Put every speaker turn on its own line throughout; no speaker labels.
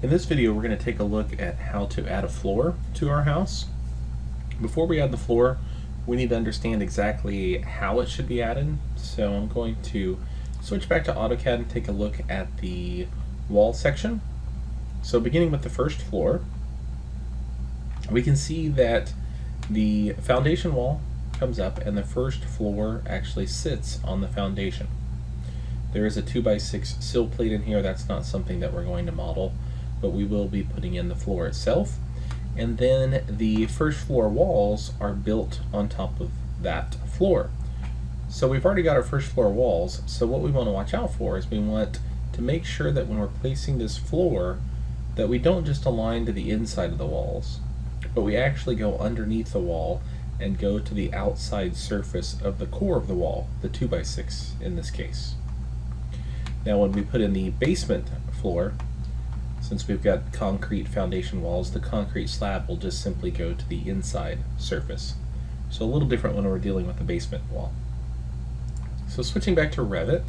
In this video, we're going to take a look at how to add a floor to our house. Before we add the floor, we need to understand exactly how it should be added. So I'm going to switch back to AutoCAD and take a look at the wall section. So beginning with the first floor, we can see that the foundation wall comes up and the first floor actually sits on the foundation. There is a 2x6 sill plate in here. That's not something that we're going to model, but we will be putting in the floor itself. And then the first floor walls are built on top of that floor. So we've already got our first floor walls, so what we want to watch out for is we want to make sure that when we're placing this floor that we don't just align to the inside of the walls, but we actually go underneath the wall and go to the outside surface of the core of the wall, the 2x6 in this case. Now when we put in the basement floor, since we've got concrete foundation walls, the concrete slab will just simply go to the inside surface. So a little different when we're dealing with the basement wall. So switching back to Revit,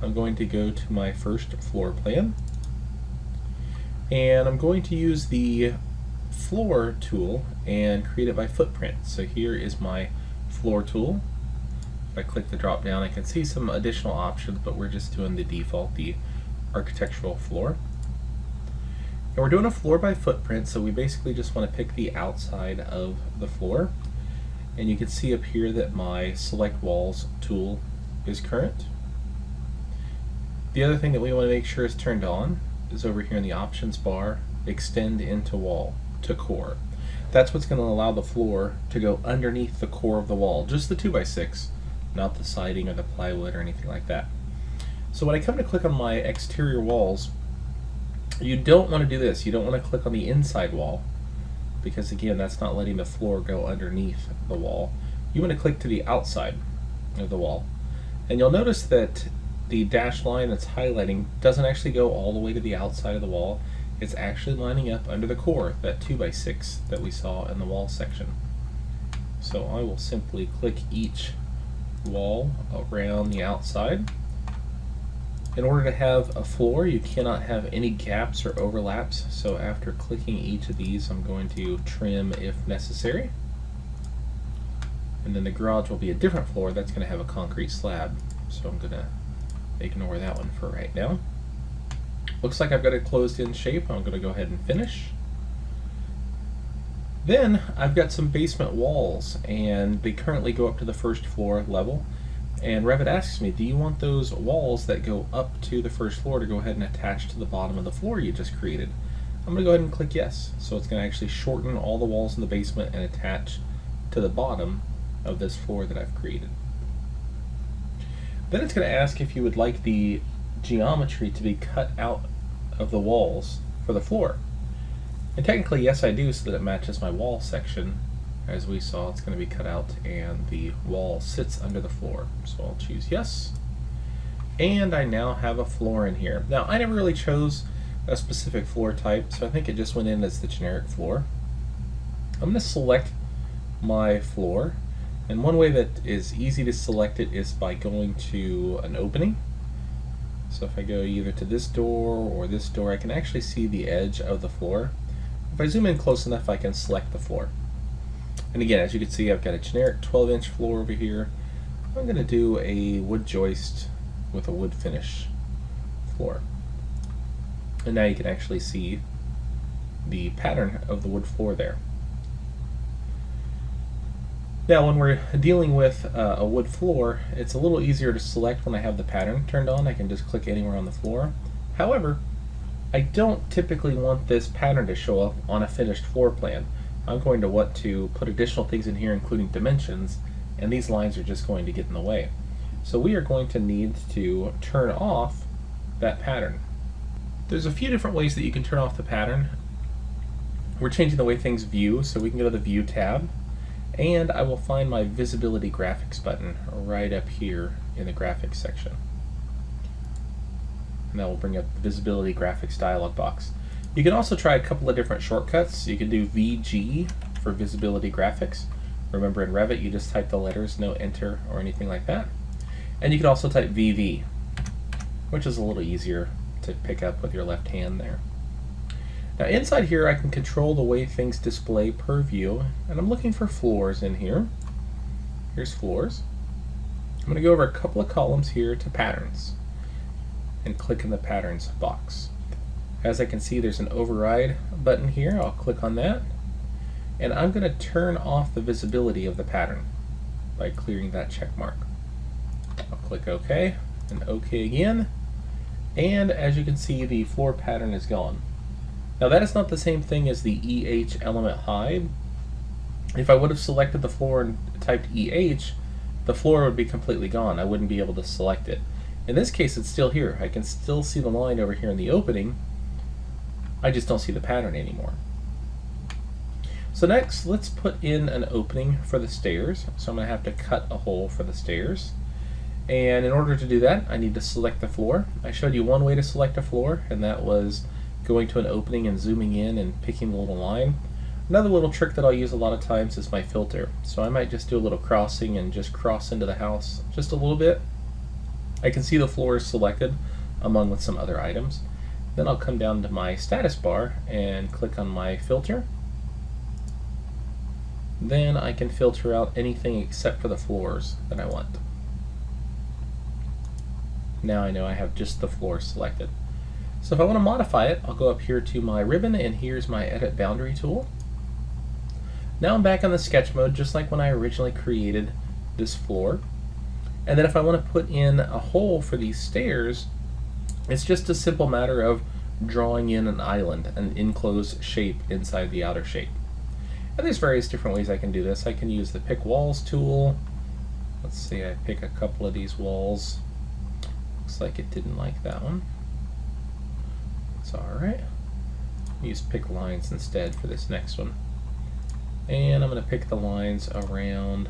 I'm going to go to my first floor plan, and I'm going to use the floor tool and create it by footprint. So here is my floor tool. If I click the drop down, I can see some additional options, but we're just doing the default, the architectural floor. And we're doing a floor by footprint, so we basically just want to pick the outside of the floor. And you can see up here that my Select Walls tool is current. The other thing that we want to make sure is turned on is over here in the options bar, Extend into Wall to Core. That's what's going to allow the floor to go underneath the core of the wall, just the 2x6, not the siding or the plywood or anything like that. So when I come to click on my exterior walls, you don't want to do this. You don't want to click on the inside wall, because again, that's not letting the floor go underneath the wall. You want to click to the outside of the wall. And you'll notice that the dashed line that's highlighting doesn't actually go all the way to the outside of the wall. It's actually lining up under the core, that 2x6 that we saw in the wall section. So I will simply click each wall around the outside. In order to have a floor, you cannot have any gaps or overlaps, so after clicking each of these, I'm going to trim if necessary. And then the garage will be a different floor. That's going to have a concrete slab, so I'm going to ignore that one for right now. Looks like I've got it closed in shape. I'm going to go ahead and finish. Then I've got some basement walls, and they currently go up to the first floor level. And Revit asks me, do you want those walls that go up to the first floor to go ahead and attach to the bottom of the floor you just created? I'm going to go ahead and click yes. So it's going to actually shorten all the walls in the basement and attach to the bottom of this floor that I've created. Then it's going to ask if you would like the geometry to be cut out of the walls for the floor. And technically yes I do, so that it matches my wall section. As we saw, it's going to be cut out and the wall sits under the floor. So I'll choose yes. And I now have a floor in here. Now I never really chose a specific floor type, so I think it just went in as the generic floor. I'm going to select my floor, and one way that is easy to select it is by going to an opening. So if I go either to this door or this door, I can actually see the edge of the floor. If I zoom in close enough, I can select the floor. And again, as you can see, I've got a generic 12-inch floor over here. I'm going to do a wood joist with a wood finish floor. And now you can actually see the pattern of the wood floor there. Now when we're dealing with a wood floor, it's a little easier to select when I have the pattern turned on. I can just click anywhere on the floor. However, I don't typically want this pattern to show up on a finished floor plan. I'm going to want to put additional things in here, including dimensions, and these lines are just going to get in the way. So we are going to need to turn off that pattern. There's a few different ways that you can turn off the pattern. We're changing the way things view, so we can go to the View tab, and I will find my Visibility Graphics button right up here in the Graphics section. And that will bring up the Visibility Graphics dialog box. You can also try a couple of different shortcuts. You can do VG for Visibility Graphics. Remember, in Revit you just type the letters, no enter or anything like that. And you can also type VV, which is a little easier to pick up with your left hand there. Now inside here I can control the way things display per view, and I'm looking for floors in here. Here's floors. I'm going to go over a couple of columns here to patterns and click in the patterns box. As I can see, there's an override button here. I'll click on that, and I'm going to turn off the visibility of the pattern by clearing that check mark. I'll click OK and OK again, and as you can see, the floor pattern is gone. Now that is not the same thing as the EH element hide. If I would have selected the floor and typed EH, the floor would be completely gone. I wouldn't be able to select it. In this case, it's still here. I can still see the line over here in the opening. I just don't see the pattern anymore. So next, let's put in an opening for the stairs. So I'm going to have to cut a hole for the stairs. And in order to do that, I need to select the floor. I showed you one way to select a floor, and that was going to an opening and zooming in and picking the little line. Another little trick that I'll use a lot of times is my filter. So I might just do a little crossing and just cross into the house just a little bit. I can see the floor is selected among with some other items. Then I'll come down to my status bar and click on my filter. Then I can filter out anything except for the floors that I want. Now I know I have just the floor selected. So if I want to modify it, I'll go up here to my ribbon, and here's my edit boundary tool. Now I'm back on the sketch mode, just like when I originally created this floor. And then if I want to put in a hole for these stairs, it's just a simple matter of drawing in an island, an enclosed shape inside the outer shape. And there's various different ways I can do this. I can use the pick walls tool. Let's see, I pick a couple of these walls. Looks like it didn't like that one. It's alright. Use pick lines instead for this next one. And I'm going to pick the lines around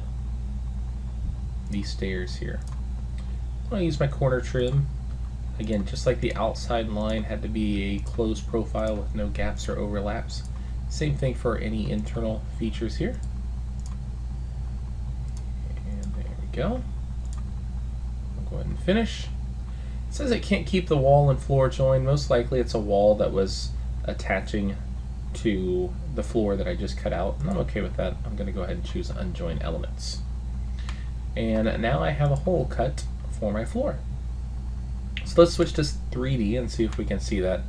these stairs here. I'm going to use my corner trim. Again, just like the outside line had to be a closed profile with no gaps or overlaps. Same thing for any internal features here. And there we go. I'll go ahead and finish. It says it can't keep the wall and floor joined. Most likely it's a wall that was attaching to the floor that I just cut out, and I'm okay with that. I'm going to go ahead and choose unjoin elements. And now I have a hole cut for my floor. So let's switch to 3D and see if we can see that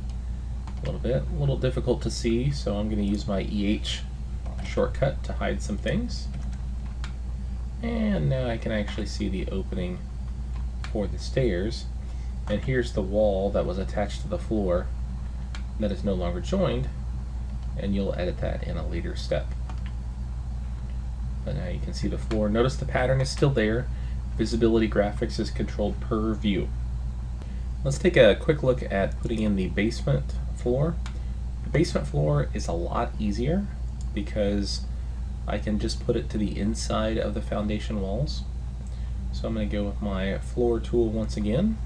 a little bit. A little difficult to see, so I'm going to use my EH shortcut to hide some things. And now I can actually see the opening for the stairs. And here's the wall that was attached to the floor that is no longer joined, and you'll edit that in a later step. But now you can see the floor. Notice the pattern is still there. Visibility graphics is controlled per view. Let's take a quick look at putting in the basement floor. The basement floor is a lot easier because I can just put it to the inside of the foundation walls. So I'm going to go with my floor tool once again,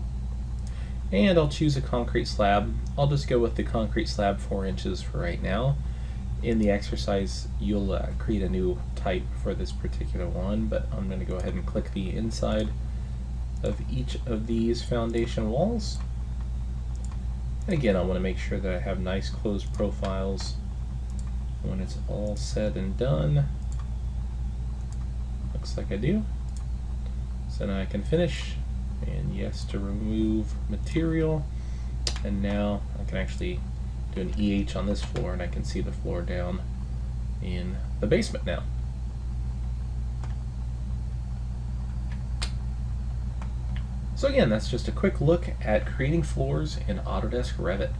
and I'll choose a concrete slab. I'll just go with the concrete slab 4 inches for right now. In the exercise, you'll create a new type for this particular one, but I'm going to go ahead and click the inside of each of these foundation walls. And again, I want to make sure that I have nice closed profiles when it's all said and done. Looks like I do. So now I can finish, and yes to remove material, and now I can actually do an EH on this floor, and I can see the floor down in the basement now. So again, that's just a quick look at creating floors in Autodesk Revit.